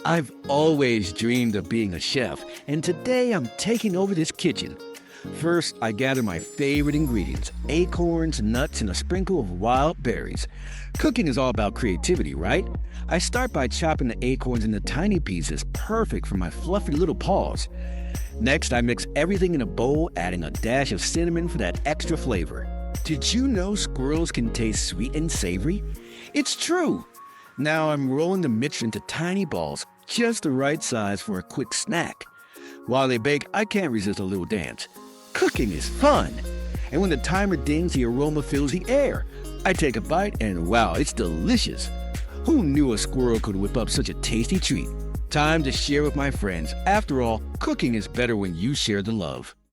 I've always dreamed of being a chef, and today I'm taking over this kitchen. First, I gather my favorite ingredients, acorns, nuts, and a sprinkle of wild berries. Cooking is all about creativity, right? I start by chopping the acorns into tiny pieces, perfect for my fluffy little paws. Next, I mix everything in a bowl, adding a dash of cinnamon for that extra flavor. Did you know squirrels can taste sweet and savory? It's true! Now I'm rolling the mixture into tiny balls, just the right size for a quick snack. While they bake, I can't resist a little dance. Cooking is fun! And when the timer dings, the aroma fills the air. I take a bite and wow, it's delicious! Who knew a squirrel could whip up such a tasty treat? Time to share with my friends. After all, cooking is better when you share the love.